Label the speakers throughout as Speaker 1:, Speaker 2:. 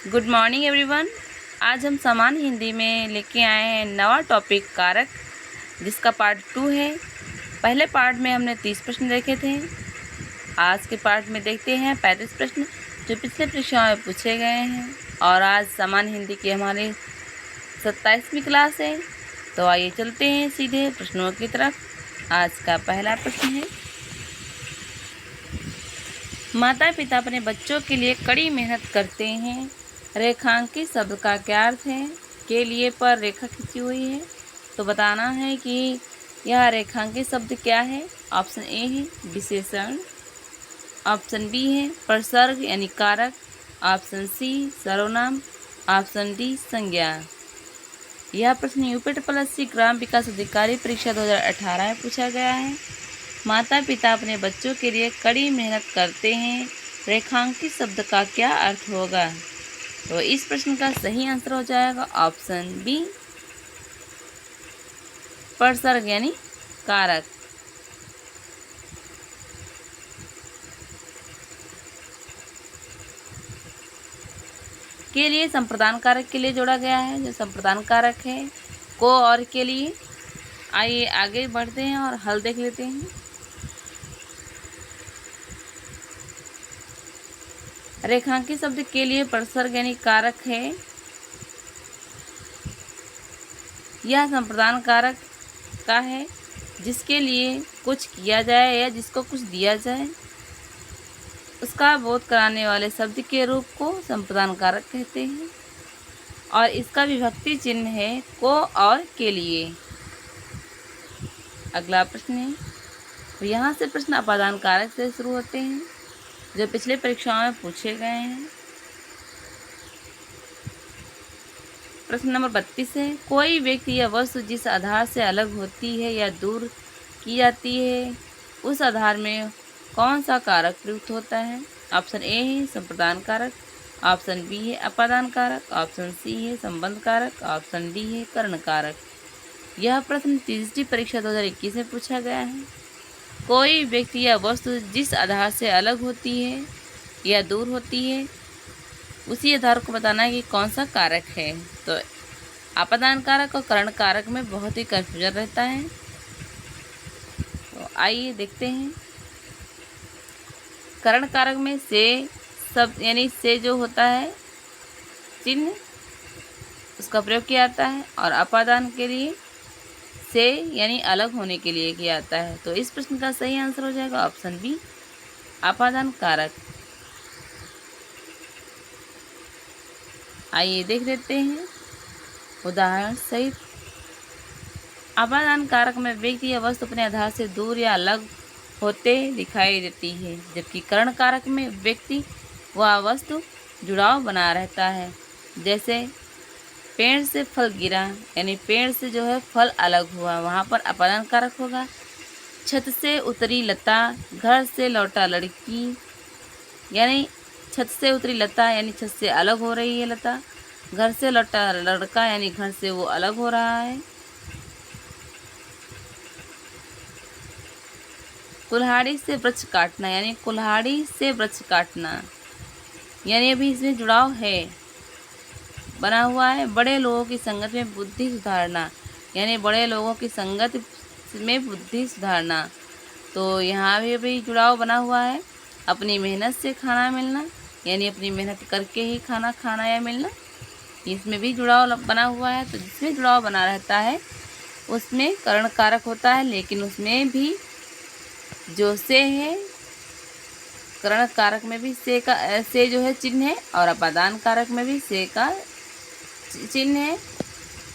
Speaker 1: Good morning everyone. आज हम सामान्य हिंदी में लेके आए हैं नवा टॉपिक कारक, जिसका पार्ट 2 है। पहले पार्ट में हमने 30 प्रश्न देखे थे। आज के पार्ट में देखते हैं 35 प्रश्न जो पिछले परीक्षाओं में पूछे गए हैं। और आज सामान्य हिंदी की हमारी 27वीं क्लास है। तो आइए चलते हैं सीधे प्रश्नों की तरफ। आज का पहला प्रश्न है, माता पिता अपने बच्चों के लिए कड़ी मेहनत करते हैं। रेखांकित शब्द का क्या अर्थ है? के लिए पर रेखा खींची हुई है, तो बताना है कि यह रेखांकित शब्द क्या है। ऑप्शन ए है विशेषण, ऑप्शन बी है प्रसर्ग यानी कारक, ऑप्शन सी सर्वनाम, ऑप्शन डी संज्ञा। यह प्रश्न यूपी ग्राम विकास अधिकारी परीक्षा 2018 में पूछा गया है। माता पिता अपने बच्चों के लिए कड़ी मेहनत करते हैं। रेखांकित शब्द का क्या अर्थ होगा? तो इस प्रश्न का सही आंसर हो जाएगा ऑप्शन बी प्रसर्ग यानी कारक। के लिए संप्रदान कारक के लिए जोड़ा गया है, जो संप्रदान कारक है को और के लिए। आइए आगे बढ़ते हैं और हल देख लेते हैं। रेखांकित शब्द के लिए प्रसर्ग यानी कारक है। यह संप्रदान कारक का है जिसके लिए कुछ किया जाए या जिसको कुछ दिया जाए, उसका बोध कराने वाले शब्द के रूप को संप्रदान कारक कहते हैं। और इसका विभक्ति चिन्ह है को और के लिए। अगला प्रश्न है, तो यहाँ से प्रश्न अपादान कारक से शुरू होते हैं जो पिछले परीक्षाओं में पूछे गए हैं। प्रश्न नंबर 32 है, कोई व्यक्ति या वस्तु जिस आधार से अलग होती है या दूर की जाती है, उस आधार में कौन सा कारक प्रयुक्त होता है? ऑप्शन ए है संप्रदान कारक, ऑप्शन बी है अपादान कारक, ऑप्शन सी है संबंध कारक, ऑप्शन डी है कर्ण कारक। यह प्रश्न तीसरी परीक्षा 2021 में पूछा गया है। कोई व्यक्ति या वस्तु जिस आधार से अलग होती है या दूर होती है, उसी आधार को बताना है कि कौन सा कारक है। तो अपादान कारक और कर्ण कारक में बहुत ही कंफ्यूजन रहता है। तो आइए देखते हैं। कर्ण कारक में से शब्द यानी से जो होता है चिन्ह, उसका प्रयोग किया जाता है। और अपादान के लिए से यानी अलग होने के लिए किया जाता है। तो इस प्रश्न का सही आंसर हो जाएगा ऑप्शन बी अपादान कारक। आइए देख लेते हैं उदाहरण सहित। अपादान कारक में व्यक्ति या वस्तु अपने आधार से दूर या अलग होते दिखाई देती है, जबकि कर्ण कारक में व्यक्ति व वस्तु जुड़ाव बना रहता है। जैसे पेड़ से फल गिरा यानी पेड़ से जो है फल अलग हुआ, वहाँ पर अपादान कारक होगा। छत से उतरी लता, घर से लौटा लड़की, यानी छत से उतरी लता यानी छत से अलग हो रही है लता। घर से लौटा लड़का यानी घर से वो अलग हो रहा है। कुल्हाड़ी से वृक्ष काटना यानी कुल्हाड़ी से वृक्ष काटना, यानी अभी इसमें जुड़ाव है बना हुआ है। बड़े लोगों की संगत में बुद्धि सुधारना, यानी बड़े लोगों की संगत में बुद्धि सुधारना, तो यहाँ भी अभी जुड़ाव बना हुआ है। अपनी मेहनत से खाना मिलना, यानी अपनी मेहनत करके ही खाना खाना या मिलना, इसमें भी जुड़ाव बना हुआ है। तो जिसमें जुड़ाव बना रहता है उसमें कर्ण कारक होता है, लेकिन उसमें भी जो से है कर्ण कारक में भी से जो है चिन्ह है, और अपादान कारक में भी से का चिन्ह है।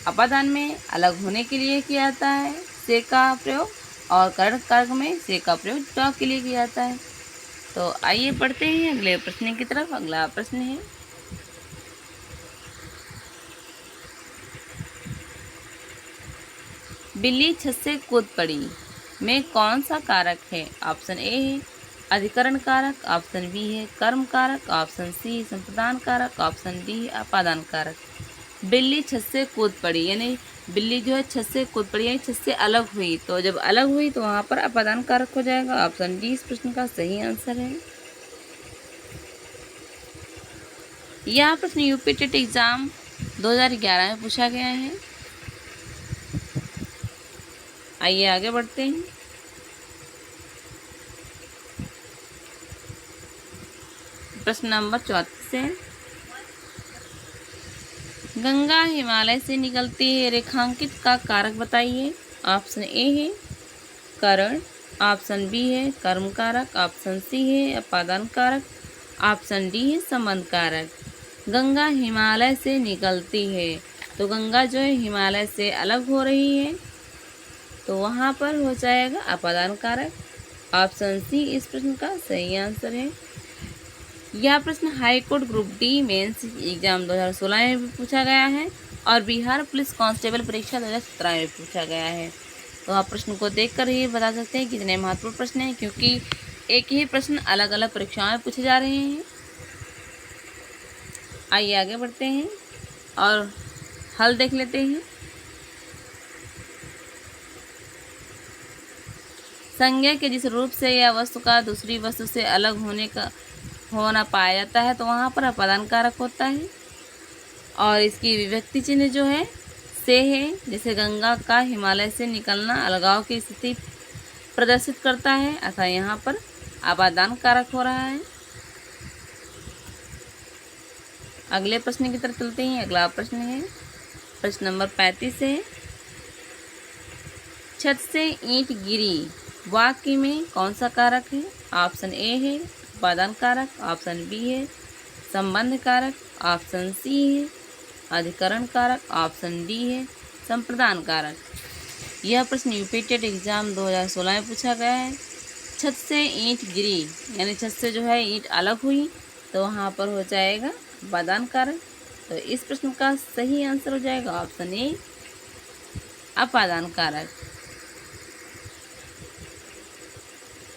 Speaker 1: अपादान में अलग होने के लिए किया जाता है से का प्रयोग, और कर्ण कारक में से का प्रयोग जुड़ाव के लिए किया जाता है। तो आइए पढ़ते हैं अगले प्रश्न की तरफ। अगला प्रश्न है, बिल्ली छत से कूद पड़ी में कौन सा कारक है? ऑप्शन ए है अधिकरण कारक, ऑप्शन बी है कर्म कारक, ऑप्शन सी संप्रदान कारक, ऑप्शन डी है अपादान कारक। बिल्ली छत से कूद पड़ी यानी बिल्ली जो है छत से कूद पड़ी यानी छत से अलग हुई, तो जब अलग हुई तो वहाँ पर अपादान कारक हो जाएगा। ऑप्शन डी इस प्रश्न का सही आंसर है। यह प्रश्न यूपी टेट एग्जाम 2011 में पूछा गया है। आइए आगे बढ़ते हैं। प्रश्न नंबर 34 है, गंगा हिमालय से निकलती है रेखांकित का कारक बताइए। ऑप्शन ए है करण, ऑप्शन बी है कर्म कारक, ऑप्शन सी है अपादान कारक, ऑप्शन डी है संबंध कारक। गंगा हिमालय से निकलती है, तो गंगा जो है हिमालय से अलग हो रही है, तो वहाँ पर हो जाएगा अपादान कारक। ऑप्शन सी इस प्रश्न का सही आंसर है। यह प्रश्न high court group D mains exam 2016 में भी पूछा गया है और बिहार पुलिस कांस्टेबल परीक्षा 2017 में पूछा गया है। तो आप प्रश्न को देखकर ही बता सकते हैं कितने महत्वपूर्ण प्रश्न हैं, क्योंकि एक ही प्रश्न अलग अलग परीक्षाओं में पूछे जा रहे हैं। आइए आगे बढ़ते हैं और हल देख लेते हैं। संज्ञा के जिस रूप से या वस्तु का दूसरी वस्तु से अलग होना पाया जाता है, तो वहाँ पर अपादान कारक होता है और इसकी विभक्ति चिन्ह जो है से है। जैसे गंगा का हिमालय से निकलना अलगाव की स्थिति प्रदर्शित करता है, अतः यहाँ पर अपादान कारक हो रहा है। अगले प्रश्न की तरफ चलते हैं। अगला प्रश्न है प्रश्न नंबर 35 है, छत से ईंट गिरी वाक्य में कौन सा कारक है। ऑप्शन ए है अपादान कारक, ऑप्शन बी है संबंध कारक, ऑप्शन सी है अधिकरण कारक, ऑप्शन डी है संप्रदान कारक। यह प्रश्न यूपी टेट एग्जाम 2016 में पूछा गया है। छत से ईंट गिरी यानी छत से जो है ईंट अलग हुई, तो वहाँ पर हो जाएगा अपादान कारक। तो इस प्रश्न का सही आंसर हो जाएगा ऑप्शन ए अपादान कारक।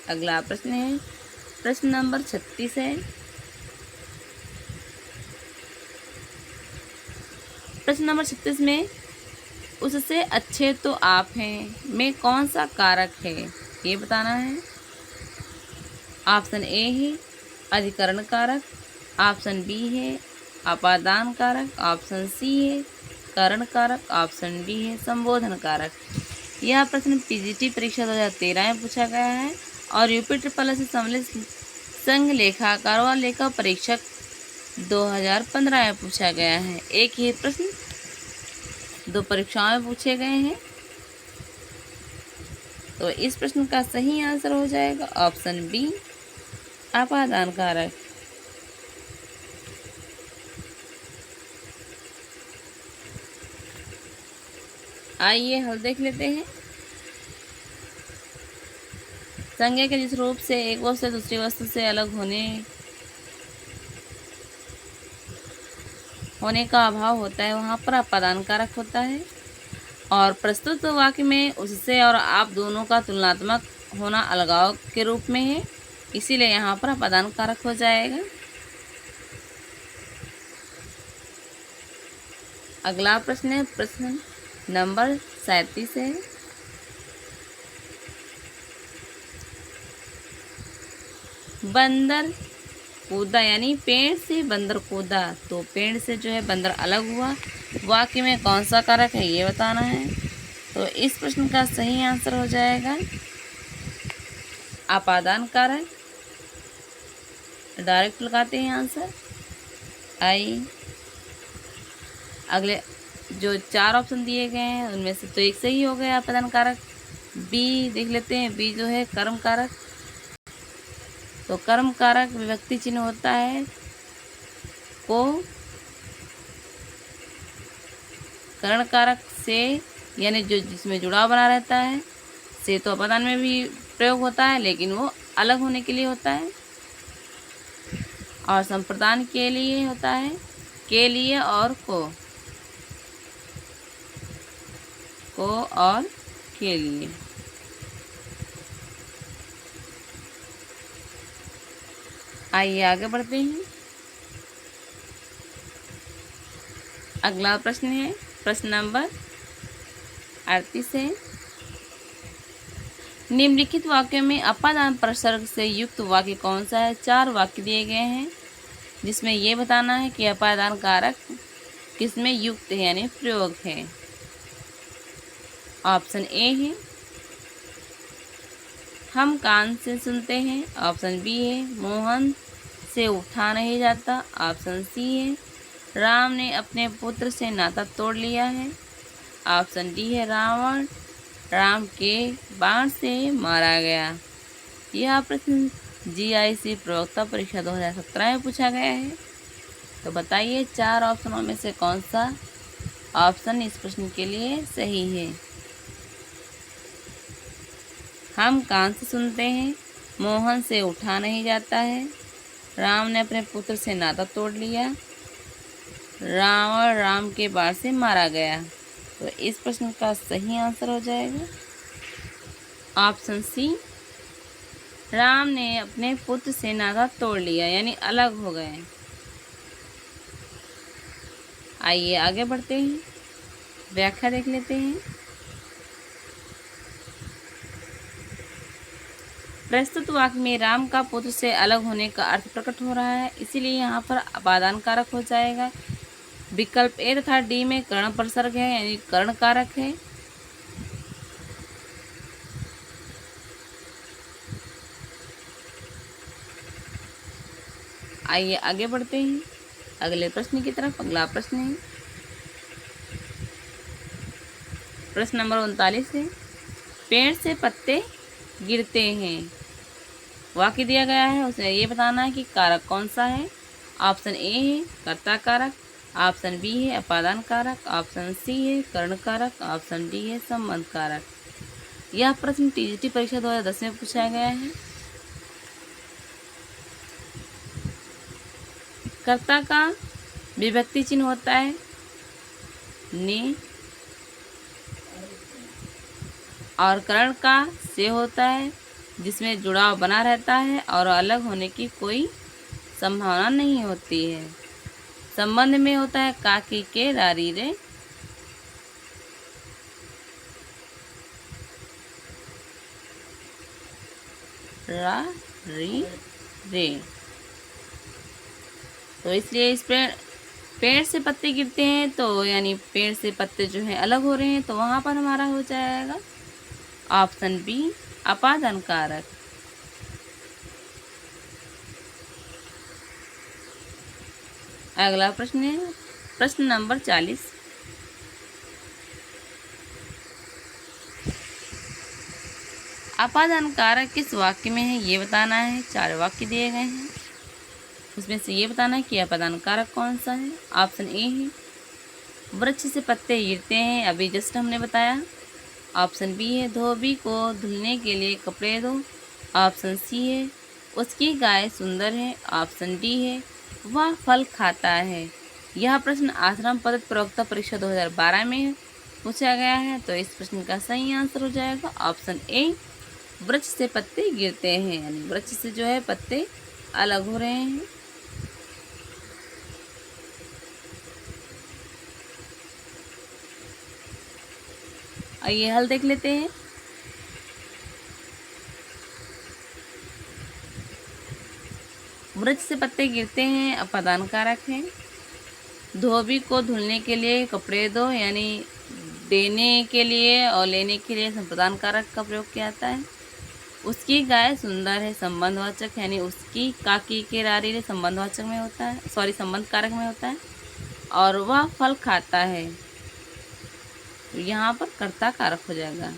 Speaker 1: अगला प्रश्न है प्रश्न नंबर 36 है, प्रश्न नंबर 36 में उससे अच्छे तो आप हैं में कौन सा कारक है, ये बताना है। ऑप्शन ए है अधिकरण कारक, ऑप्शन बी है अपादान कारक, ऑप्शन सी है करण कारक, ऑप्शन डी है संबोधन कारक। यह प्रश्न पीजीटी परीक्षा 2013 में पूछा गया है और यूपी ट्रिपल से सम्मिलित संघ लेखाकार व लेखा परीक्षक 2015 में पूछा गया है। एक ही प्रश्न दो परीक्षाओं में पूछे गए हैं, तो इस प्रश्न का सही आंसर हो जाएगा ऑप्शन बी अपादान कारक। आइए हल देख लेते हैं। संज्ञा के जिस रूप से एक वस्तु दूसरी वस्तु से अलग होने का अभाव होता है, वहाँ पर अपादान कारक होता है। और प्रस्तुत वाक्य में उससे और आप दोनों का तुलनात्मक होना अलगाव के रूप में है, इसीलिए यहाँ पर अपादान कारक हो जाएगा। अगला प्रश्न है प्रश्न नंबर 37 है, बंदर कूदा यानी पेड़ से बंदर कूदा, तो पेड़ से जो है बंदर अलग हुआ, वाक्य में कौन सा कारक है ये बताना है। तो इस प्रश्न का सही आंसर हो जाएगा अपादान कारक। डायरेक्ट लगाते हैं आंसर। आई अगले जो 4 ऑप्शन दिए गए हैं उनमें से तो एक सही हो गया अपादान कारक। बी देख लेते हैं, बी जो है कर्म कारक, तो कर्म कारक विभक्ति चिन्ह होता है को करण कारक से, यानी जो जिसमें जुड़ाव बना रहता है से, तो अपादान में भी प्रयोग होता है लेकिन वो अलग होने के लिए होता है, और संप्रदान के लिए होता है के लिए और को और के लिए। आइए आगे बढ़ते हैं। अगला प्रश्न है प्रश्न नंबर 38 है, निम्नलिखित वाक्यों में अपादान प्रसर्ग से युक्त वाक्य कौन सा है। 4 वाक्य दिए गए हैं, जिसमें ये बताना है कि अपादान कारक किसमें युक्त है यानी प्रयोग है। ऑप्शन ए है हम कान से सुनते हैं। ऑप्शन बी है मोहन से उठा नहीं जाता। ऑप्शन सी है राम ने अपने पुत्र से नाता तोड़ लिया है। ऑप्शन डी है रावण राम के बाण से मारा गया। यह प्रश्न जीआईसी प्रवक्ता परीक्षा 2017 में पूछा गया है। तो बताइए 4 ऑप्शनों में से कौन सा ऑप्शन इस प्रश्न के लिए सही है। हम कान से सुनते हैं, मोहन से उठा नहीं जाता है, राम ने अपने पुत्र से नाता तोड़ लिया, रावण राम के बाण से मारा गया। तो इस प्रश्न का सही आंसर हो जाएगा ऑप्शन सी राम ने अपने पुत्र से नाता तोड़ लिया यानी अलग हो गए। आइए आगे बढ़ते हैं, व्याख्या देख लेते हैं। प्रस्तुत वाक्य में राम का पुत्र से अलग होने का अर्थ प्रकट हो रहा है, इसीलिए यहाँ पर अपादान कारक हो जाएगा। विकल्प ए तथा डी में कर्ण प्रसर्ग है यानी कर्ण कारक है। आइए आगे बढ़ते हैं अगले प्रश्न की तरफ। अगला प्रश्न है प्रश्न नंबर 39 है पेड़ से पत्ते गिरते हैं। वाक्य दिया गया है उसे ये बताना है कि कारक कौन सा है। ऑप्शन ए है कर्ता कारक, ऑप्शन बी है अपादान कारक, ऑप्शन सी है कर्ण कारक, ऑप्शन डी है संबंध कारक। यह प्रश्न टीजीटी परीक्षा 2010 में पूछा गया है। कर्ता का विभक्ति चिन्ह होता है ने और कर्ण का से होता है जिसमें जुड़ाव बना रहता है और अलग होने की कोई संभावना नहीं होती है। संबंध में होता है काकी के रारी रे, रा री रे। तो इसलिए इस पेड़ से पत्ते गिरते हैं तो यानी पेड़ से पत्ते जो हैं अलग हो रहे हैं, तो वहाँ पर हमारा हो जाएगा ऑप्शन बी अपादान कारक। अगला प्रश्न है प्रश्न नंबर 40। अपादान कारक किस वाक्य में है ये बताना है। 4 वाक्य दिए गए हैं, उसमें से ये बताना है कि अपादान कारक कौन सा है। ऑप्शन ए है वृक्ष से पत्ते गिरते हैं, अभी जस्ट हमने बताया। ऑप्शन बी है धोबी को धुलने के लिए कपड़े दो। ऑप्शन सी है उसकी गाय सुंदर है। ऑप्शन डी है वह फल खाता है। यह प्रश्न आश्रम पद्धति प्रवक्ता परीक्षा 2012 में पूछा गया है। तो इस प्रश्न का सही आंसर हो जाएगा ऑप्शन ए वृक्ष से पत्ते गिरते हैं यानी वृक्ष से जो है पत्ते अलग हो रहे हैं। आइए हल देख लेते हैं। वृक्ष से पत्ते गिरते हैं अपादान कारक है। धोबी को धुलने के लिए कपड़े दो यानी देने के लिए और लेने के लिए संप्रदान कारक का प्रयोग किया जाता है। उसकी गाय सुंदर है संबंधवाचक यानी उसकी काकी के रारी रे संबंधवाचक में होता है, संबंध कारक में होता है। और वह फल खाता है तो यहाँ पर कर्ता कारक हो जाएगा।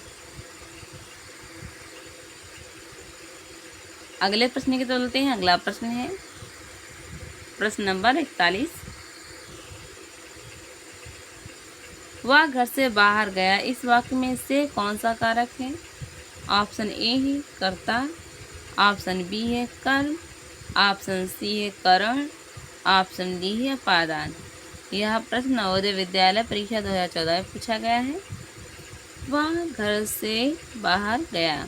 Speaker 1: अगले प्रश्न की तरफ चलते हैं। अगला प्रश्न है प्रश्न नंबर 41। वह घर से बाहर गया, इस वाक्य में से कौन सा कारक है। ऑप्शन ए है कर्ता, ऑप्शन बी है कर्म, ऑप्शन सी है करण, ऑप्शन डी है अपादान। यह प्रश्न नवोदय विद्यालय परीक्षा 2014 में पूछा गया है। वह घर से बाहर गया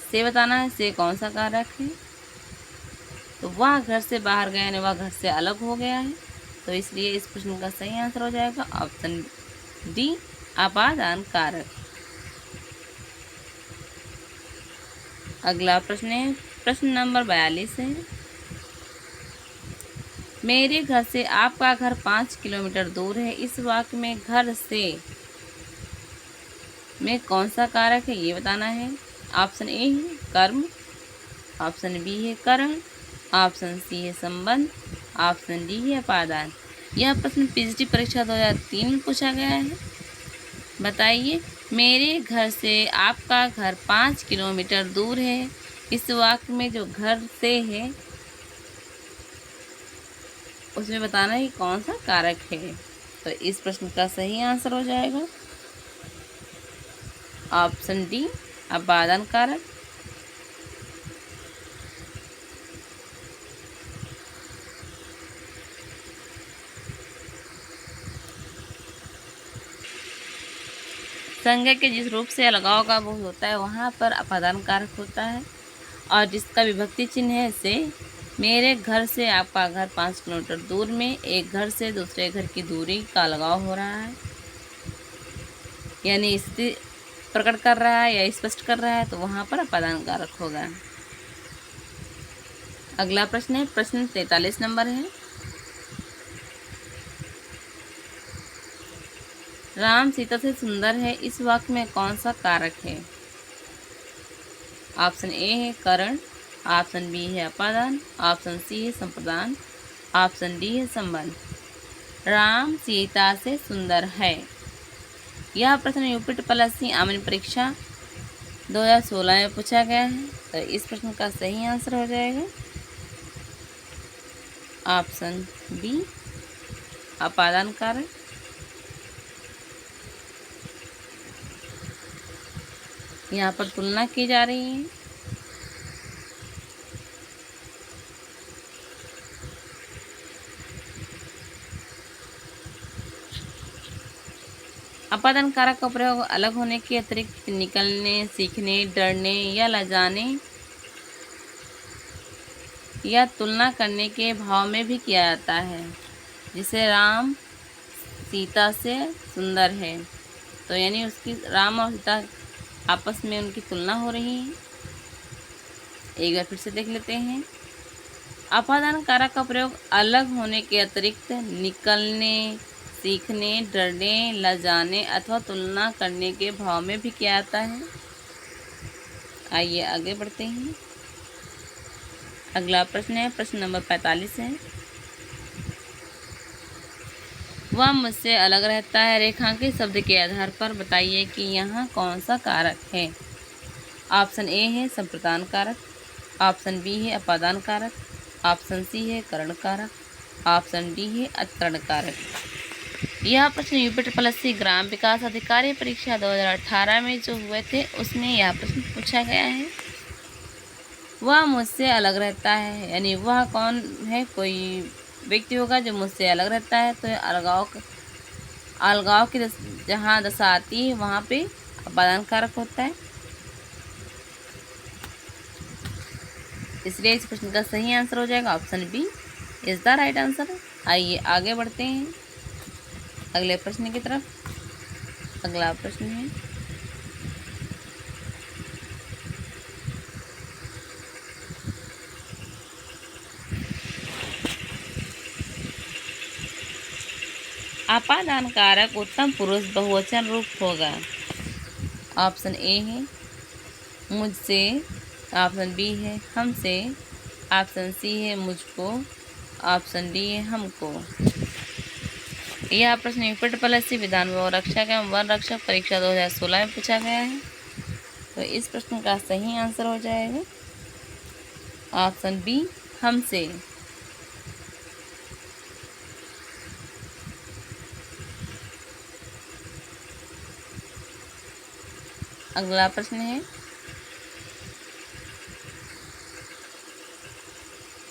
Speaker 1: से बताना है से कौन सा कारक है। तो वह घर से बाहर गया यानी वह घर से अलग हो गया है, तो इसलिए इस प्रश्न का सही आंसर हो जाएगा ऑप्शन डी अपादान कारक। अगला प्रश्न है प्रश्न नंबर 42 है मेरे घर से आपका घर 5 किलोमीटर दूर है। इस वाक्य में घर से में कौन सा कारक है ये बताना है। ऑप्शन ए है कर्म, ऑप्शन बी है करण, ऑप्शन सी है संबंध, ऑप्शन डी है अपादान। यह प्रश्न पीजीटी परीक्षा 2003 में पूछा गया है। बताइए, मेरे घर से आपका घर 5 किलोमीटर दूर है। इस वाक्य में जो घर से है उसमें बताना है कौन सा कारक है। तो इस प्रश्न का सही आंसर हो जाएगा ऑप्शन डी अपादान कारक। संज्ञा के जिस रूप से अलगाव का बोध होता है वहाँ पर अपादान कारक होता है, और जिसका विभक्ति चिन्ह है से। मेरे घर से आपका घर 5 किलोमीटर दूर में एक घर से दूसरे घर की दूरी का अलगाव हो रहा है, यानी स्थिति प्रकट कर रहा है या स्पष्ट कर रहा है, तो वहाँ पर अपादान कारक होगा। अगला प्रश्न है, प्रश्न 43 नंबर है। राम सीता से सुंदर है। इस वाक्य में कौन सा कारक है। ऑप्शन ए है करण, ऑप्शन बी है अपादान, ऑप्शन सी है संप्रदान, ऑप्शन डी है संबंध। राम सीता से सुंदर है। यह प्रश्न यूपी प्लस आमनी परीक्षा 2016 में पूछा गया है। तो इस प्रश्न का सही आंसर हो जाएगा ऑप्शन बी अपादान कारक। यहाँ पर तुलना की जा रही है। अपादान कारक का प्रयोग अलग होने के अतिरिक्त निकलने, सीखने, डरने या लजाने या तुलना करने के भाव में भी किया जाता है। जिसे राम सीता से सुंदर है, तो यानी उसकी राम और सीता आपस में उनकी तुलना हो रही है। एक बार फिर से देख लेते हैं। अपादान कारक का प्रयोग अलग होने के अतिरिक्त निकलने, सीखने, डरने, लजाने अथवा तुलना करने के भाव में भी किया जाता है। आइए आगे बढ़ते हैं। अगला प्रश्न है, प्रश्न नंबर 45 है। वह मुझसे अलग रहता है। रेखांकित शब्द के आधार पर बताइए कि यहाँ कौन सा कारक है। ऑप्शन ए है संप्रदान कारक, ऑप्शन बी है अपादान कारक, ऑप्शन सी है करण कारक, ऑप्शन डी है अतिकरण कारक। यह प्रश्न यूपी प्लस ग्राम विकास अधिकारी परीक्षा 2018 में जो हुए थे उसमें यह प्रश्न पूछा गया है। वह मुझसे अलग रहता है, यानी वह कौन है। कोई व्यक्ति होगा जो मुझसे अलग रहता है, तो अलगाव की जहाँ दशा आती है वहाँ पे अपादान कारक होता है। इसलिए इस प्रश्न का सही आंसर हो जाएगा option B is the right answer. आइए आगे बढ़ते हैं अगले प्रश्न की तरफ। अगला प्रश्न है, अपादान कारक उत्तम पुरुष बहुवचन रूप होगा। ऑप्शन ए है मुझसे, ऑप्शन बी है हमसे, ऑप्शन सी है मुझको, ऑप्शन डी है हमको। यह प्रश्न यूपी प्लस विधान व रक्षक एवं वन रक्षक परीक्षा 2016 में पूछा गया है। तो इस प्रश्न का सही आंसर हो जाएगा ऑप्शन बी हमसे। अगला प्रश्न है,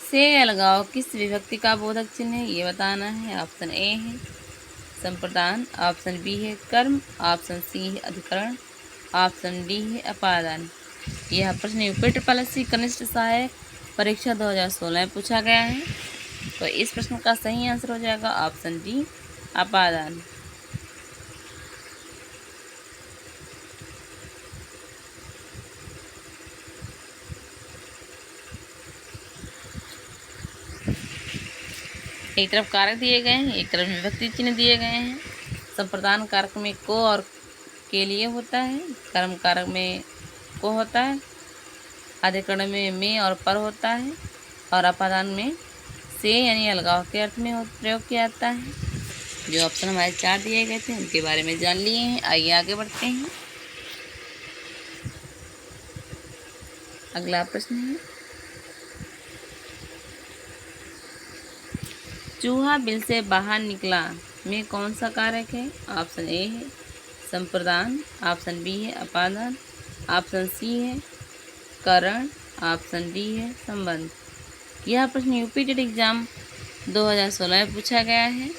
Speaker 1: से अलगाव किस विभक्ति का बोधक चिन्ह है ये बताना है। ऑप्शन ए है संप्रदान, ऑप्शन बी है कर्म, ऑप्शन सी है अधिकरण, ऑप्शन डी है अपादान। यह प्रश्न यूपी प्लस कनिष्ठ सहायक परीक्षा 2016 में पूछा गया है। तो इस प्रश्न का सही आंसर हो जाएगा ऑप्शन डी अपादान। एक तरफ कारक दिए गए हैं, एक तरफ विभक्ति चिन्ह दिए गए हैं। संप्रदान कारक में को और के लिए होता है, कर्म कारक में को होता है, अधिकरण में और पर होता है, और अपादान में से यानी अलगाव के अर्थ में प्रयोग किया जाता है। जो ऑप्शन हमारे 4 दिए गए थे उनके बारे में जान लिए हैं। आइए आगे बढ़ते हैं। अगला प्रश्न है, चूहा बिल से बाहर निकला में कौन सा कारक है? ऑप्शन ए है संप्रदान, ऑप्शन बी है अपादान, ऑप्शन सी है करण, ऑप्शन डी है संबंध। यह प्रश्न यूपी टेट एग्जाम 2016 में पूछा गया है।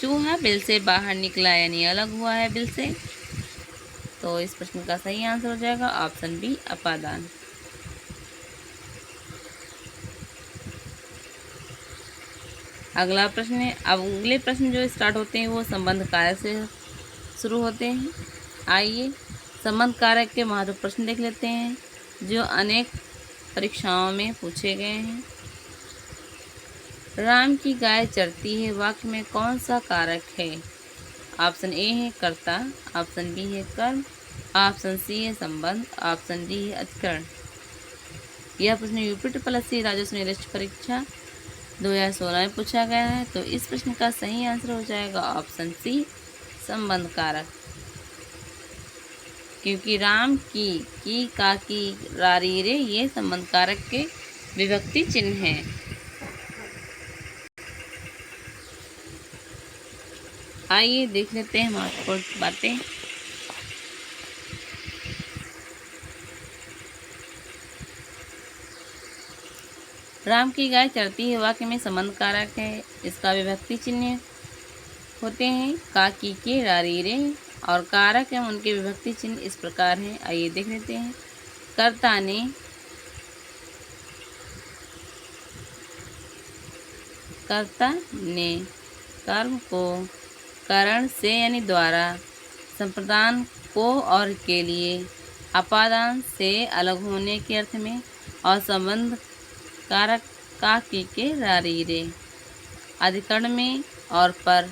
Speaker 1: चूहा बिल से बाहर निकला यानी अलग हुआ है बिल से, तो इस प्रश्न का सही आंसर हो जाएगा ऑप्शन बी अपादान। अगला प्रश्न है, अगले प्रश्न जो स्टार्ट होते हैं वो संबंध कारक से शुरू होते हैं। आइए संबंध कारक के महत्व प्रश्न देख लेते हैं जो अनेक परीक्षाओं में पूछे गए हैं। राम की गाय चरती है वाक्य में कौन सा कारक है? ऑप्शन ए है कर्ता, ऑप्शन बी है कर्म, ऑप्शन सी है संबंध, ऑप्शन डी है अधिकरण। यह प्रश्न यूपी ट्रिपल राजस्व निर्दिष्ट परीक्षा 2016 में पूछा गया है, तो इस प्रश्न का सही आंसर हो जाएगा ऑप्शन सी संबंध कारक, क्योंकि राम की काकी रारी रे ये संबंध कारक के विभक्ति चिन्ह हैं। आइए देख लेते हैं महत्वपूर्ण बातें। राम की गाय चरती है वाक्य में संबंध कारक है, इसका विभक्ति चिन्ह होते हैं काकी के रारी रे, और कारक एवं उनके विभक्ति चिन्ह इस प्रकार हैं। आइए देख लेते हैं। कर्ता ने कर्म को करण से यानी द्वारा, संप्रदान को और के लिए, अपादान से अलग होने के अर्थ में, और संबंध कारक काकी के रारी रे, अधिकरण में और पर,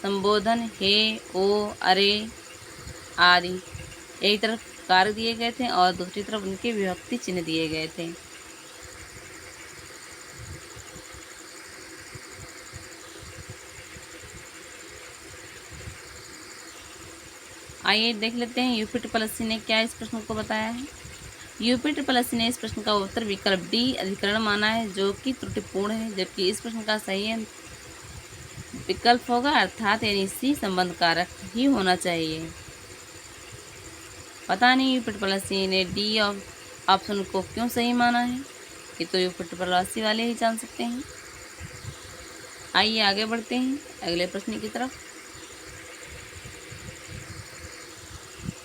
Speaker 1: संबोधन हे ओ अरे आदि। एक तरफ कारक दिए गए थे और दूसरी तरफ उनके विभक्ति चिन्ह दिए गए थे। आइए देख लेते हैं यूपी ट्रिपल एससी ने क्या इस प्रश्न को बताया है। यूपी ट्रिपल एससी ने इस प्रश्न का उत्तर विकल्प डी अधिकरण माना है, जो कि त्रुटिपूर्ण है, जबकि इस प्रश्न का सही विकल्प होगा अर्थात यानी सी संबंध कारक ही होना चाहिए। पता नहीं यूपी ट्रिपल एससी ने डी ऑप्शन को क्यों सही माना है, ये तो यूपी ट्रिपल एससी वाले ही जान सकते हैं। आइए आगे बढ़ते हैं अगले प्रश्न की तरफ।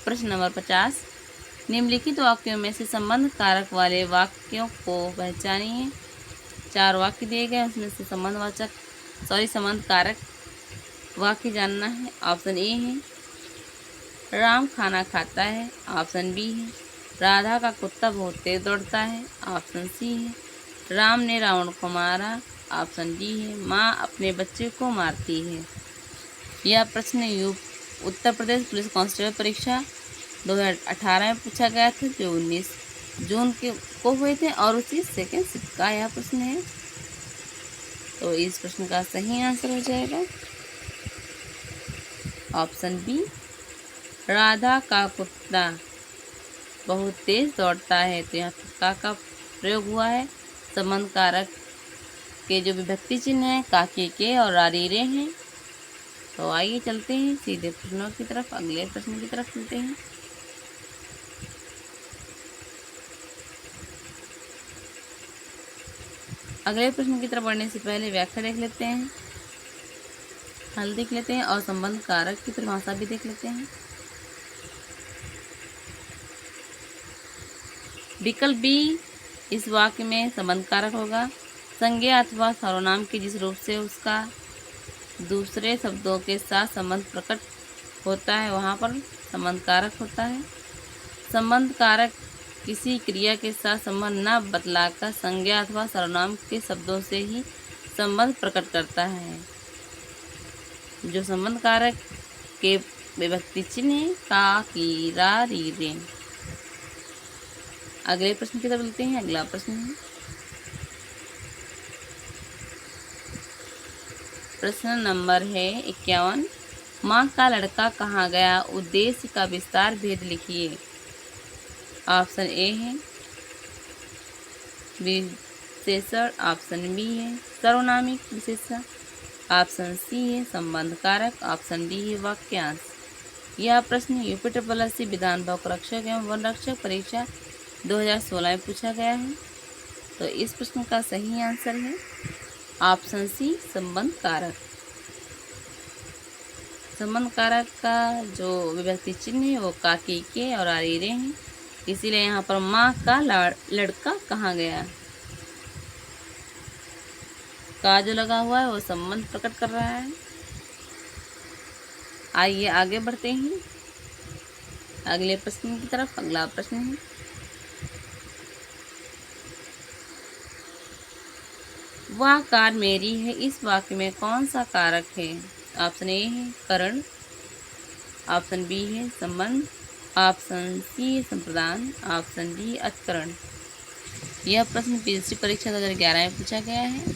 Speaker 1: प्रश्न नंबर 50, निम्नलिखित वाक्यों में से संबंध कारक वाले वाक्यों को पहचानिए। 4 वाक्य दिए गए, उसमें से संबंध कारक वाक्य जानना है। ऑप्शन ए है राम खाना खाता है, ऑप्शन बी है राधा का कुत्ता बहुत तेज दौड़ता है, ऑप्शन सी है राम ने रावण को मारा, ऑप्शन डी है माँ अपने बच्चे को मारती है। यह प्रश्न उत्तर प्रदेश पुलिस कांस्टेबल परीक्षा 2018 में पूछा गया था, जो 19 जून को हुए थे, और उसी सेकेंड शिफ्ट का यह प्रश्न है, तो इस प्रश्न का सही आंसर हो जाएगा ऑप्शन बी राधा का कुत्ता बहुत तेज दौड़ता है। तो यहाँ का प्रयोग हुआ है। संबंध कारक के जो विभक्ति चिन्ह हैं काकी के और रारी रे हैं। तो आइए चलते हैं सीधे प्रश्नों की तरफ, अगले प्रश्न की तरफ चलते हैं। अगले प्रश्न की तरफ बढ़ने से पहले व्याख्या देख लेते हैं, हल देख लेते हैं और संबंध कारक की परिभाषा भी देख लेते हैं। विकल्प बी इस वाक्य में संबंध कारक होगा। संज्ञा अथवा सर्वनाम के जिस रूप से उसका दूसरे शब्दों के साथ संबंध प्रकट होता है वहाँ पर संबंध कारक होता है। संबंध कारक किसी क्रिया के साथ संबंध न बतलाकर संज्ञा अथवा सर्वनाम के शब्दों से ही संबंध प्रकट करता है। जो संबंध कारक के विभक्ति चिन्ह है का, की, रा, री, रे। अगले प्रश्न की तरफ चलते हैं। अगला प्रश्न है प्रश्न नंबर है 51। माँ का लड़का कहाँ गया, उद्देश्य का विस्तार भेद लिखिए। ऑप्शन ए है विशेषण, ऑप्शन बी है सर्वनामिक विशेषण, ऑप्शन सी है संबंध कारक, ऑप्शन डी है वाक्यांश। यह प्रश्न यूपीट्रिपलएससी विधान रक्षक एवं वन रक्षक परीक्षा 2016 में पूछा गया है। तो इस प्रश्न का सही आंसर है ऑप्शन सी संबंध कारक। संबंध कारक का जो विभक्ति चिन्ह है वो का, की, के और आरीरे हैं, इसीलिए यहाँ पर माँ का लड़का कहाँ गया, का जो लगा हुआ है वो संबंध प्रकट कर रहा है। आइए आगे बढ़ते हैं अगले प्रश्न की तरफ। अगला प्रश्न है वह कार मेरी है, इस वाक्य में कौन सा कारक है। ऑप्शन ए है करण, ऑप्शन बी है संबंध, ऑप्शन सी है संप्रदान, ऑप्शन डी अधिकरण। यह प्रश्न पीएचडी परीक्षा 2011 में पूछा गया है।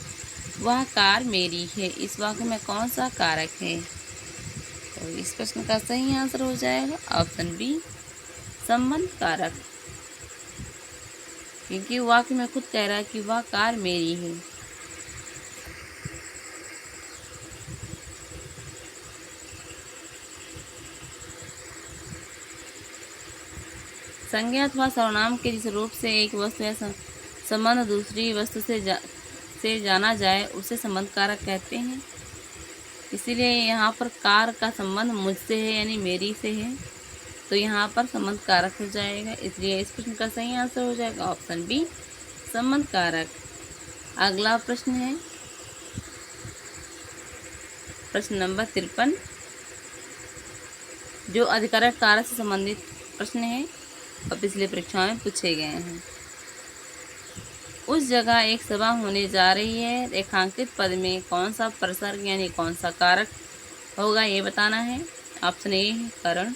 Speaker 1: वह कार मेरी है, इस वाक्य में कौन सा कारक है। तो इस प्रश्न का सही आंसर हो जाएगा ऑप्शन बी संबंध कारक, क्योंकि वाक्य में खुद कह रहा है कि वह कार मेरी है। संज्ञा अथवा सर्वनाम के जिस रूप से एक वस्तु या संबंध दूसरी वस्तु से जाना जाए उसे संबंध कारक कहते हैं। इसीलिए यहाँ पर कार का संबंध मुझसे है यानी मेरी से है, तो यहाँ पर संबंध कारक हो जाएगा। इसलिए इस प्रश्न का सही आंसर हो जाएगा ऑप्शन बी संबंध कारक। अगला प्रश्न है प्रश्न नंबर 53, जो अधिकारक कारक से संबंधित प्रश्न है और पिछले परीक्षाओं में पूछे गए हैं। उस जगह एक सभा होने जा रही है, रेखांकित पद में कौन सा प्रसर्ग यानी कौन सा कारक होगा ये बताना है। ऑप्शन ए है करण,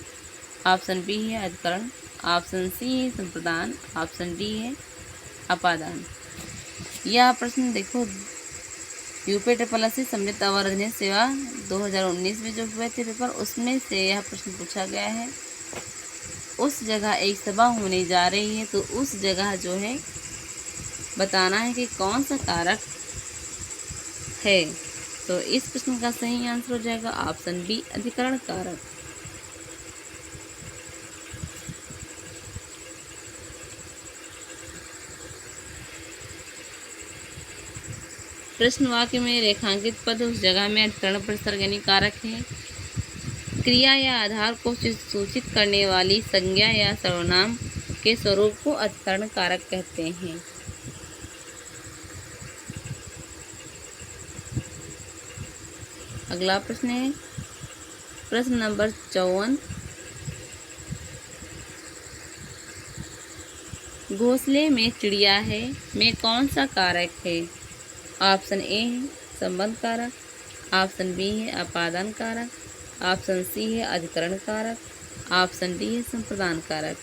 Speaker 1: ऑप्शन बी है अधिकरण, ऑप्शन सी है संप्रदान, ऑप्शन डी है अपादान। यह प्रश्न देखो यूपीट्रिपलएससी सम्मिलित अवर्जनीय सेवा 2019 में जो हुए थे पेपर, उसमें से यह प्रश्न पूछा गया है। उस जगह एक सभा होने जा रही है, तो उस जगह जो है बताना है कि कौन सा कारक है। तो इस प्रश्न का सही आंसर हो जाएगा ऑप्शन बी अधिकरण कारक। प्रश्न वाक्य में रेखांकित पद उस जगह में अधिकरण प्रसर्ग यानी कारक है। क्रिया या आधार को सूचित करने वाली संज्ञा या सर्वनाम के स्वरूप को अधिकरण कारक कहते हैं। अगला प्रश्न है प्रश्न नंबर 54, घोंसले में चिड़िया है में कौन सा कारक है। ऑप्शन ए है संबंध कारक, ऑप्शन बी है अपादान कारक, ऑप्शन सी है अधिकरण कारक, ऑप्शन डी है संप्रदान कारक।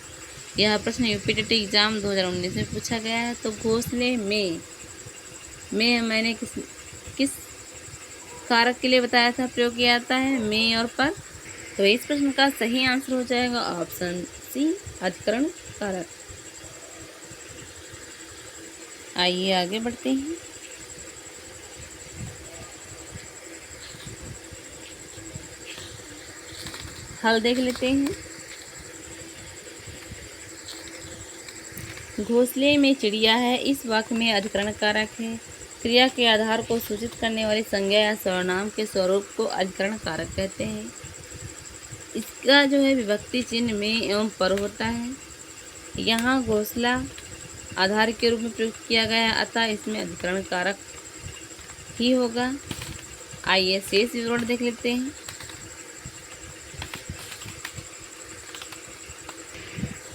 Speaker 1: यह प्रश्न यूपीटीटी एग्जाम 2019 में पूछा गया है। तो घोंसले में मैंने किस कारक के लिए बताया था प्रयोग किया जाता है, में और पर। तो इस प्रश्न का सही आंसर हो जाएगा ऑप्शन सी अधिकरण कारक। आइए आगे बढ़ते हैं। हल देख लेते हैं। घोंसले में चिड़िया है, इस वाक्य में अधिकरण कारक है। क्रिया के आधार को सूचित करने वाली संज्ञा या सर्वनाम के स्वरूप को अधिकरण कारक कहते हैं। इसका जो है विभक्ति चिन्ह में एवं पर होता है। यहाँ घोंसला आधार के रूप में प्रयुक्त किया गया, अतः इसमें अधिकरण कारक ही होगा। आइए शेष विवरण देख लेते हैं।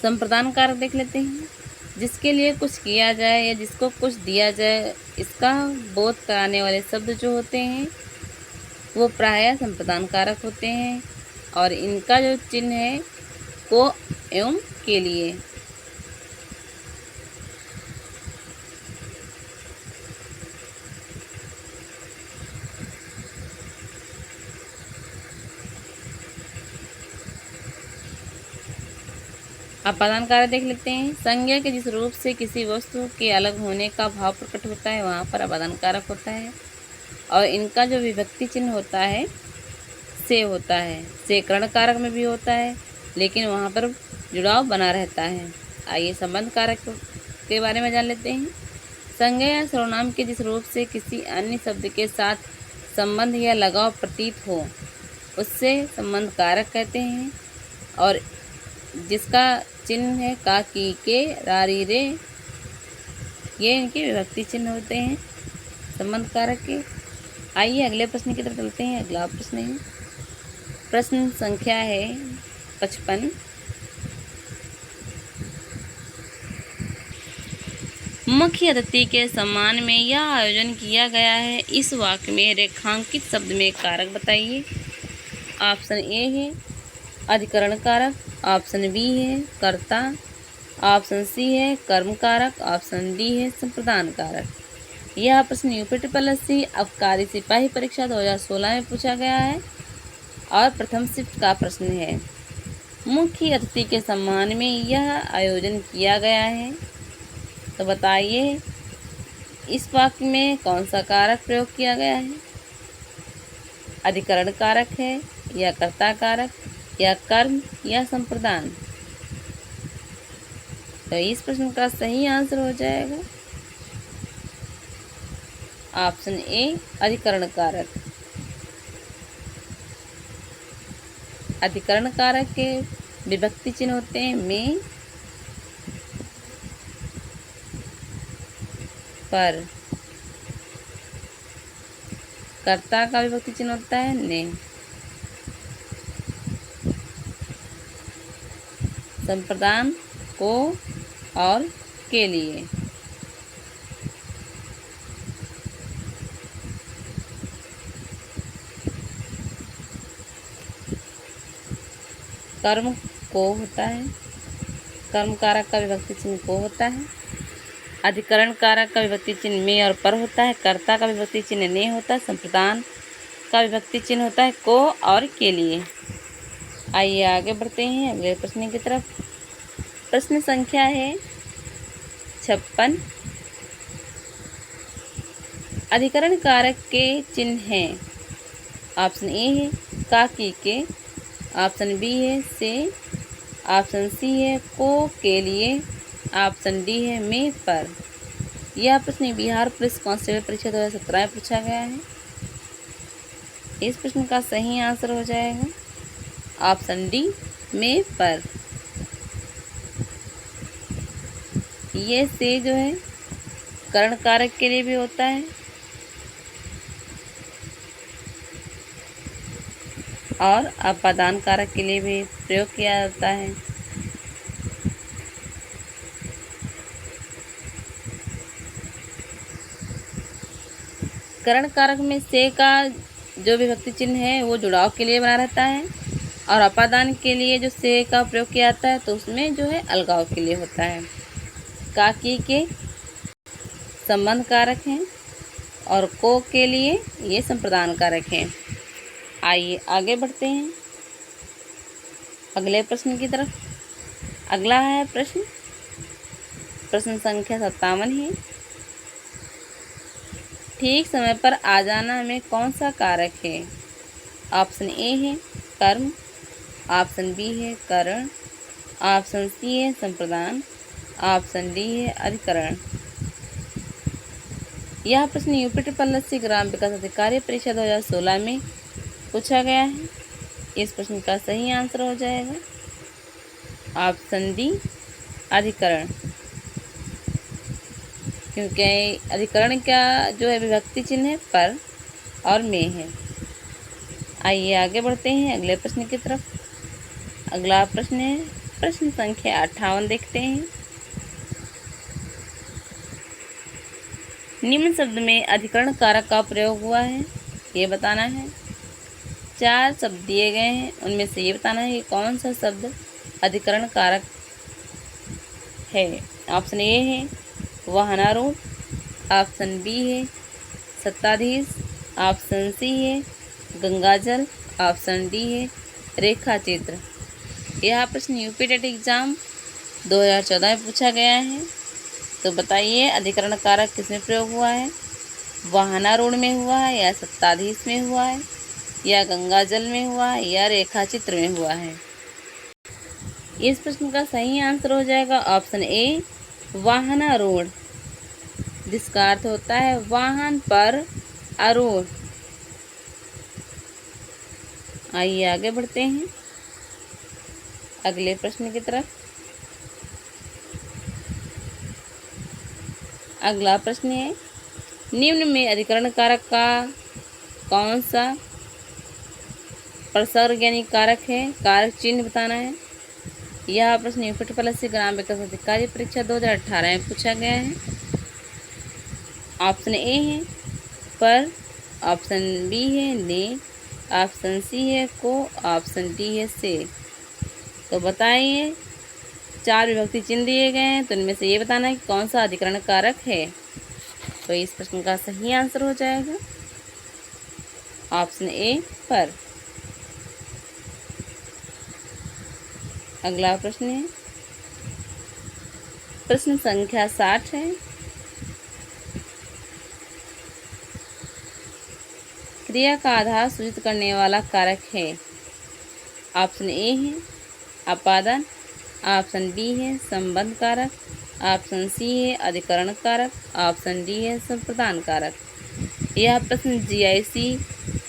Speaker 1: संप्रदान कारक देख लेते हैं। जिसके लिए कुछ किया जाए या जिसको कुछ दिया जाए, इसका बोध कराने वाले शब्द जो होते हैं वो प्रायः संप्रदान कारक होते हैं और इनका जो चिन्ह है को एवं के लिए। अपादान कारक देख लेते हैं। संज्ञा के जिस रूप से किसी वस्तु के अलग होने का भाव प्रकट होता है वहाँ पर अपादान कारक होता है और इनका जो विभक्ति चिन्ह होता है से होता है। से करण कारक में भी होता है लेकिन वहाँ पर जुड़ाव बना रहता है। आइए संबंध कारक के बारे में जान लेते हैं। संज्ञा या सर्वनाम के जिस रूप से किसी अन्य शब्द के साथ संबंध या लगाव प्रतीत हो उससे संबंध कारक कहते हैं और जिसका चिन्ह है का, की, के, रारी, रे, ये इनके विभक्ति चिन्ह होते हैं संबंध कारक के। आइए अगले प्रश्न की तरफ चलते हैं। अगला प्रश्न है, प्रश्न संख्या है 55। मुख्य अतिथि के सम्मान में यह आयोजन किया गया है। इस वाक्य में रेखांकित शब्द में कारक बताइए। ऑप्शन ए है अधिकरण कारक, ऑप्शन बी है कर्ता, ऑप्शन सी है कर्म कारक, ऑप्शन डी है संप्रदान कारक। यह प्रश्न यूपी ट्रिपल एससी आबकारी सिपाही परीक्षा 2016 में पूछा गया है और प्रथम शिफ्ट का प्रश्न है। मुख्य अतिथि के सम्मान में यह आयोजन किया गया है, तो बताइए इस वाक्य में कौन सा कारक प्रयोग किया गया है। अधिकरण कारक है या कर्ता कारक या कर्म या संप्रदान। तो इस प्रश्न का सही आंसर हो जाएगा ऑप्शन ए अधिकरण कारक। अधिकरण कारक के विभक्ति चिन्ह होते हैं में, पर। कर्ता का विभक्ति चिन्ह होता है ने। संप्रदान को और के लिए। कर्म को होता है, कर्म कारक का विभक्ति चिन्ह को होता है। अधिकरण कारक का विभक्ति चिन्ह में और पर होता है। कर्ता का विभक्ति चिन्ह ने होता है। संप्रदान का विभक्ति चिन्ह होता है को और के लिए। आइए आगे बढ़ते हैं अगले प्रश्न की तरफ। प्रश्न संख्या है 56। अधिकरण कारक के चिन्ह हैं। ऑप्शन ए है का, की, के, ऑप्शन बी है से, ऑप्शन सी है को, के लिए, ऑप्शन डी है में, पर। यह प्रश्न बिहार पुलिस कांस्टेबल परीक्षा 2017 में पूछा गया है। इस प्रश्न का सही आंसर हो जाएगा ऑप्शन डी में, पर। ये से जो है करण कारक के लिए भी होता है और अपादान कारक के लिए भी प्रयोग किया जाता है। करण कारक में से का जो विभक्ति चिन्ह है वो जुड़ाव के लिए बना रहता है और अपादान के लिए जो से का प्रयोग किया जाता है तो उसमें जो है अलगाव के लिए होता है। का, की के संबंध कारक हैं और को के लिए ये संप्रदान कारक हैं। आइए आगे बढ़ते हैं अगले प्रश्न की तरफ। अगला है प्रश्न संख्या 57 है। ठीक समय पर आ जाना में कौन सा कारक है। ऑप्शन ए है कर्म, ऑप्शन बी है करण, ऑप्शन सी है संप्रदान, ऑप्शन डी है अधिकरण। यह प्रश्न यूपी ट्रिपल एससी ग्राम विकास अधिकारी परीक्षा 2016 में पूछा गया है। इस प्रश्न का सही आंसर हो जाएगा ऑप्शन डी अधिकरण, क्योंकि अधिकरण का जो है विभक्ति चिन्ह है पर और में है। आइए आगे बढ़ते हैं अगले प्रश्न की तरफ। अगला प्रश्न है प्रश्न संख्या 58 देखते हैं। निम्न शब्द में अधिकरण कारक का प्रयोग हुआ है, ये बताना है। 4 शब्द दिए गए हैं, उनमें से ये बताना है कि कौन सा शब्द अधिकरण कारक है। ऑप्शन ए है वाहनारूढ़, ऑप्शन बी है सत्ताधीश, ऑप्शन सी है गंगाजल, ऑप्शन डी है रेखा चित्र। यह प्रश्न यूपी टेट एग्जाम 2014 में पूछा गया है। तो बताइए अधिकरण कारक किसमें प्रयोग हुआ है? वाहनारूढ़ में हुआ है, या सत्ताधीश में हुआ है, या गंगाजल में हुआ है, या रेखा चित्र में हुआ है। इस प्रश्न का सही आंसर हो जाएगा ऑप्शन ए वाहनारूढ़, जिसका अर्थ होता है वाहन पर आरूढ़। आइए आगे बढ़ते हैं अगले प्रश्न की तरफ। अगला प्रश्न है निम्न में अधिकरण कारक का कौन सा प्रसर्ग यानी कारक है? कारक चिन्ह बताना है। यह प्रश्न यूपी प्लस से ग्राम विकास अधिकारी परीक्षा 2018 में पूछा गया है। ऑप्शन ए है पर, ऑप्शन बी है ने, ऑप्शन सी है को, ऑप्शन डी है से। तो बताइए 4 विभक्ति चिन्ह दिए गए हैं, तो इनमें से ये बताना है कि कौन सा अधिकरण कारक है। तो इस प्रश्न का सही आंसर हो जाएगा ऑप्शन ए पर। अगला प्रश्न है प्रश्न संख्या 60 है। क्रिया का आधार सूचित करने वाला कारक है। ऑप्शन ए है अपादन, ऑप्शन बी है संबंध कारक, ऑप्शन सी है अधिकरण कारक, ऑप्शन डी है संप्रदान कारक। यह प्रश्न जीआईसी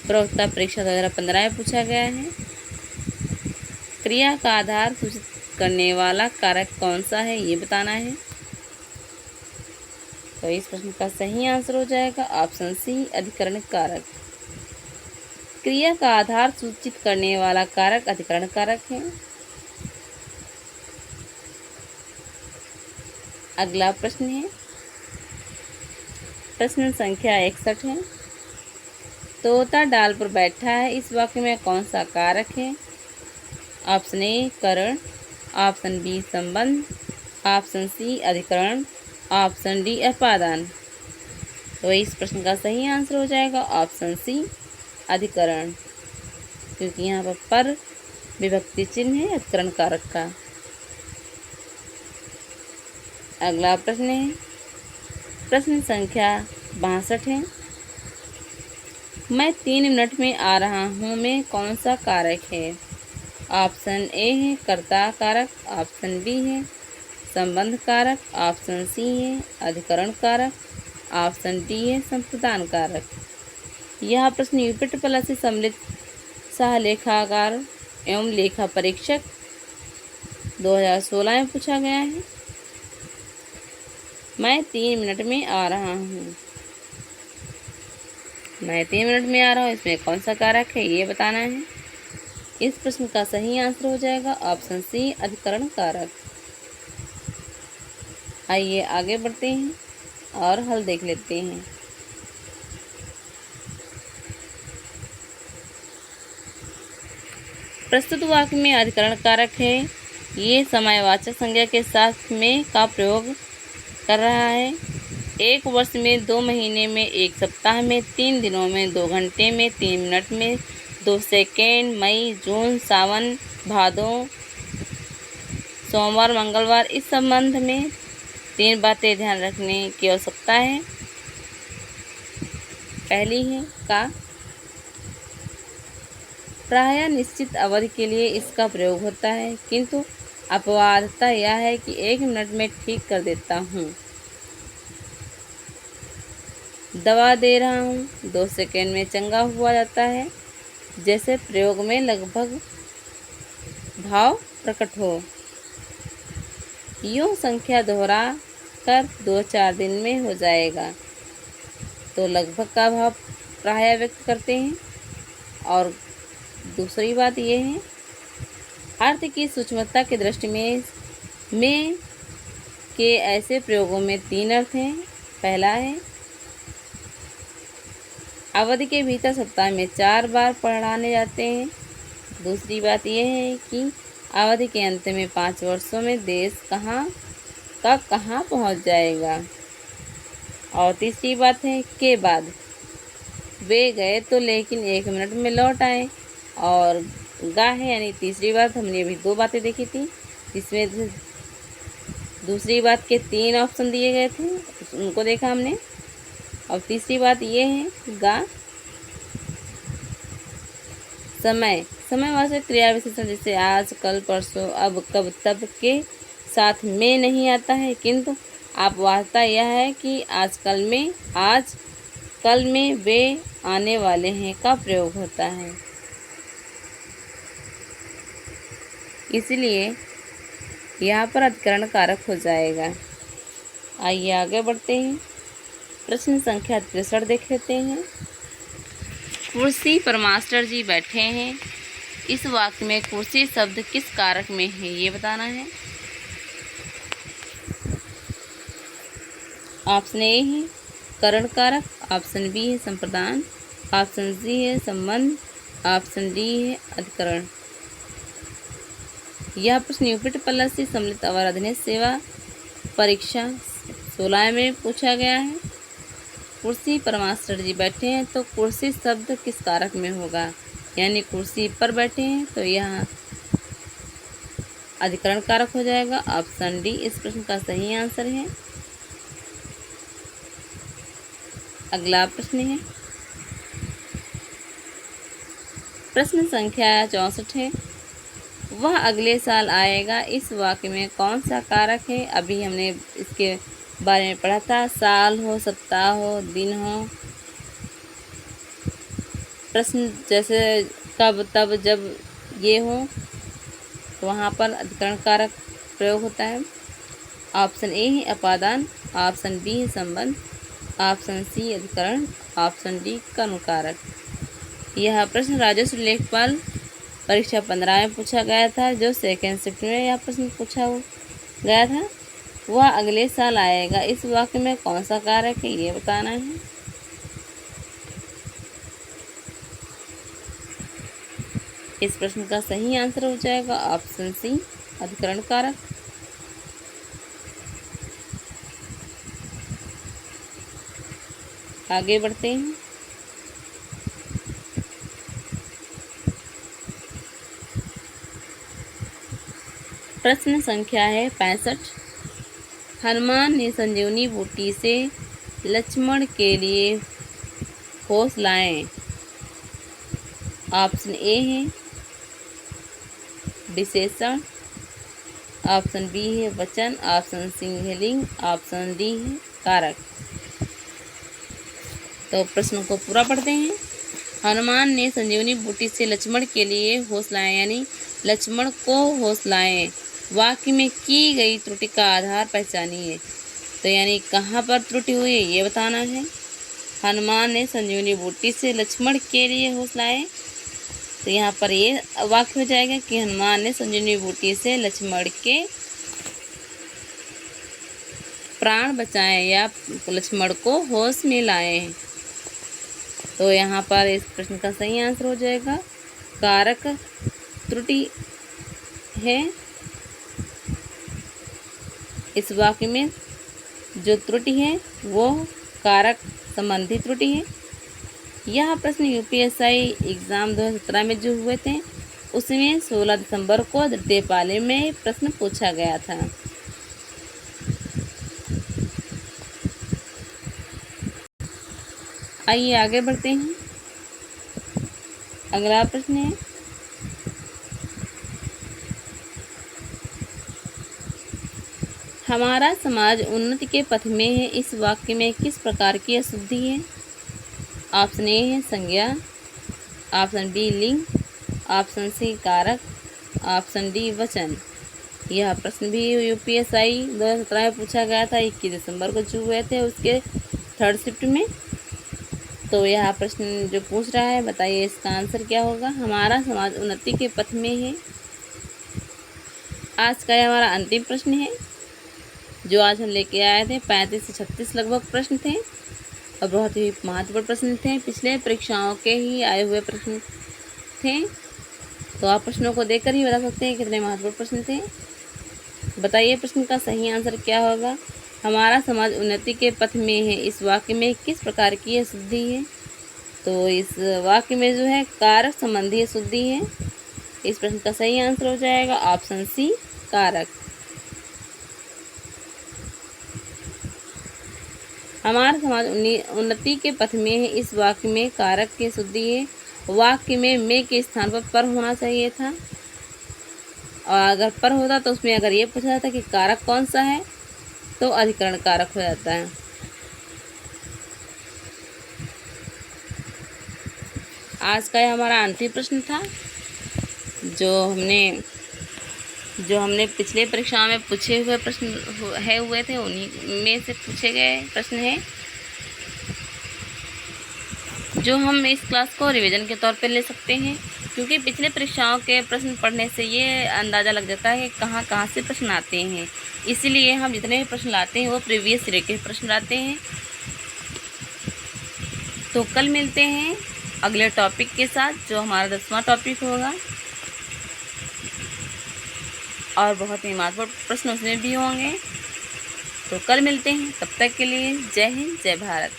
Speaker 1: प्रवक्ता परीक्षा 2015 में पूछा गया है। क्रिया का आधार सूचित करने वाला कारक कौन सा है, ये बताना है। तो इस प्रश्न का सही आंसर हो जाएगा ऑप्शन सी अधिकरण कारक। क्रिया का आधार सूचित करने वाला कारक अधिकरण कारक है। अगला प्रश्न है प्रश्न संख्या 61 है। तोता डाल पर बैठा है, इस वाक्य में कौन सा कारक है? ऑप्शन ए करण, ऑप्शन बी संबंध, ऑप्शन सी अधिकरण, ऑप्शन डी अपादान। तो इस प्रश्न का सही आंसर हो जाएगा ऑप्शन सी अधिकरण, क्योंकि यहाँ पर विभक्ति चिन्ह है अधिकरण कारक का। अगला प्रश्न है प्रश्न संख्या 62 है। मैं 3 मिनट में आ रहा हूँ में कौन सा कारक है? ऑप्शन ए है कर्ता कारक, ऑप्शन बी है संबंध कारक, ऑप्शन सी है अधिकरण कारक, ऑप्शन डी है संप्रदान कारक। यह प्रश्न यूपी प्लस से सम्मिलित सह लेखाकार एवं लेखा परीक्षक 2016 में पूछा गया है। मैं 3 मिनट में आ रहा हूँ, मैं 3 मिनट में आ रहा हूँ, इसमें कौन सा कारक है ये बताना है। इस प्रश्न का सही आंसर हो जाएगा ऑप्शन सी अधिकरण कारक। आइए आगे बढ़ते हैं और हल देख लेते हैं। प्रस्तुत वाक्य में अधिकरण कारक है, ये समयवाचक संज्ञा के साथ में का प्रयोग कर रहा है। 1 वर्ष में 2 महीने में 1 सप्ताह में 3 दिनों में 2 घंटे में 3 मिनट में 2 सेकेंड, मई, जून, सावन, भादों, सोमवार, मंगलवार। इस संबंध में 3 बातें ध्यान रखने की आवश्यकता है। पहली है का प्रायः निश्चित अवधि के लिए इसका प्रयोग होता है, किंतु अपवादता यह है कि 1 मिनट में ठीक कर देता हूँ। दवा दे रहा हूँ 2 सेकेंड में चंगा हुआ जाता है, जैसे प्रयोग में लगभग भाव प्रकट हो। यूँ संख्या दोहरा कर 2-4 दिन में हो जाएगा। तो लगभग का भाव प्रायः व्यक्त करते हैं। और दूसरी बात ये है अर्थ की सूक्ष्मता की दृष्टि में के ऐसे प्रयोगों में 3 अर्थ हैं। पहला है अवधि के भीतर सप्ताह में 4 बार पढ़ाने जाते हैं। दूसरी बात यह है कि अवधि के अंत में 5 वर्षों में देश कहाँ पहुंच जाएगा। और तीसरी बात है के बाद वे गए तो लेकिन 1 मिनट में लौट आए। और गा है यानी तीसरी बात, हमने अभी 2 बातें देखी थी जिसमें दूसरी बात के 3 ऑप्शन दिए गए थे, उनको देखा हमने। और तीसरी बात ये है गा समय वाचक क्रिया विशेषण जैसे आज, कल, परसों, अब, कब, तब के साथ में नहीं आता है, किंतु आप वार्ता यह है कि आजकल में, आज कल में, वे आने वाले हैं का प्रयोग होता है। इसलिए यहाँ पर अधिकरण कारक हो जाएगा। आइए आगे बढ़ते हैं। प्रश्न संख्या 63 देख लेते हैं। कुर्सी पर मास्टर जी बैठे हैं। इस वाक्य में कुर्सी शब्द किस कारक में है ये बताना है। ऑप्शन ए है करण कारक, ऑप्शन बी है संप्रदान, ऑप्शन सी है संबंध, ऑप्शन डी है अधिकरण। यह प्रश्न यूपी पल्लवी सम्मिलित अवर अधीन सेवा परीक्षा 16 में पूछा गया है। कुर्सी पर मास्टर जी बैठे हैं तो कुर्सी शब्द किस कारक में होगा, यानी कुर्सी पर बैठे हैं तो यह अधिकरण कारक हो जाएगा। ऑप्शन डी इस प्रश्न का सही आंसर है। अगला प्रश्न है प्रश्न संख्या 64 है। वह अगले साल आएगा, इस वाक्य में कौन सा कारक है। अभी हमने इसके बारे में पढ़ा था, साल हो, सप्ताह हो, दिन हो। प्रश्न जैसे कब, तब, जब ये हो तो वहाँ पर अधिकरण कारक प्रयोग होता है। ऑप्शन ए है अपादान, ऑप्शन बी है संबंध, ऑप्शन सी अधिकरण, ऑप्शन डी कर्ण कारक। यह प्रश्न राजस्व लेखपाल परीक्षा 15 में पूछा गया था, जो सेकेंड शिफ्ट में यह प्रश्न पूछा गया था। वह अगले साल आएगा, इस वाक्य में कौन सा कारक है ये बताना है। इस प्रश्न का सही आंसर हो जाएगा ऑप्शन सी अधिकरण कारक। आगे बढ़ते हैं। प्रश्न संख्या है 65। हनुमान ने संजीवनी बूटी से लक्ष्मण के लिए होश लाए। ऑप्शन ए है विशेषण, ऑप्शन बी है वचन, ऑप्शन सी है लिंग, ऑप्शन डी है कारक। तो प्रश्न को पूरा पढ़ते हैं। हनुमान ने संजीवनी बूटी से लक्ष्मण के लिए होश लाए, यानी लक्ष्मण को होश लाए। वाक्य में की गई त्रुटि का आधार पहचानिए। तो यानी कहाँ पर त्रुटि हुई ये बताना है। हनुमान ने संजीवनी बूटी से लक्ष्मण के लिए होश लाए, तो यहाँ पर ये वाक्य हो जाएगा कि हनुमान ने संजीवनी बूटी से लक्ष्मण के प्राण बचाए या लक्ष्मण को होश में लाए। तो यहाँ पर इस प्रश्न का सही आंसर हो जाएगा कारक त्रुटि है। इस वाक्य में जो त्रुटि है वो कारक संबंधी त्रुटि है। यह प्रश्न यूपीएससी एग्ज़ाम 2017 में जो हुए थे उसमें 16 दिसंबर को द्वितीय पाली में प्रश्न पूछा गया था। आइए आगे बढ़ते हैं। अगला प्रश्न है हमारा समाज उन्नति के पथ में है, इस वाक्य में किस प्रकार की अशुद्धि है। ऑप्शन ए है संज्ञा, ऑप्शन बी लिंग, ऑप्शन सी कारक, ऑप्शन डी वचन। यह प्रश्न भी यूपीएससी 2017 में पूछा गया था, 21 दिसंबर को जो हुए थे उसके थर्ड शिफ्ट में। तो यह प्रश्न जो पूछ रहा है बताइए इसका आंसर क्या होगा। हमारा समाज उन्नति के पथ में है। आज का हमारा अंतिम प्रश्न है जो आज हम लेके आए थे। 35 से 36 लगभग प्रश्न थे। और बहुत ही महत्वपूर्ण प्रश्न थे, पिछले परीक्षाओं के ही आए हुए प्रश्न थे। तो आप प्रश्नों को देखकर ही बता सकते हैं कितने महत्वपूर्ण प्रश्न थे। बताइए प्रश्न का सही आंसर क्या होगा। हमारा समाज उन्नति के पथ में है, इस वाक्य में किस प्रकार की अशुद्धि है। तो इस वाक्य में जो है कारक संबंधी अशुद्धि है। इस प्रश्न का सही आंसर हो जाएगा ऑप्शन सी, कारक। हमारा समाज उन्नति के पथ में है, इस वाक्य में कारक की अशुद्धि है। वाक्य में मैं के स्थान पर होना चाहिए था, और अगर पर होता तो उसमें अगर ये पूछा जाता कि कारक कौन सा है तो अधिकरण कारक हो जाता है। आज का यह हमारा अंतिम प्रश्न था, जो हमने पिछले परीक्षाओं में पूछे हुए प्रश्न हुए थे, उन्हीं में से पूछे गए प्रश्न हैं, जो हम इस क्लास को रिवीजन के तौर पे ले सकते हैं। क्योंकि पिछले परीक्षाओं के प्रश्न पढ़ने से ये अंदाज़ा लग जाता है कि कहाँ से प्रश्न आते हैं, इसीलिए हम जितने भी प्रश्न लाते हैं वो प्रीवियस ईयर के प्रश्न लाते हैं। तो कल मिलते हैं अगले टॉपिक के साथ, जो हमारा 10वां टॉपिक होगा, और बहुत ही महत्वपूर्ण प्रश्न उसमें भी होंगे। तो कल मिलते हैं, तब तक के लिए जय हिंद, जय भारत।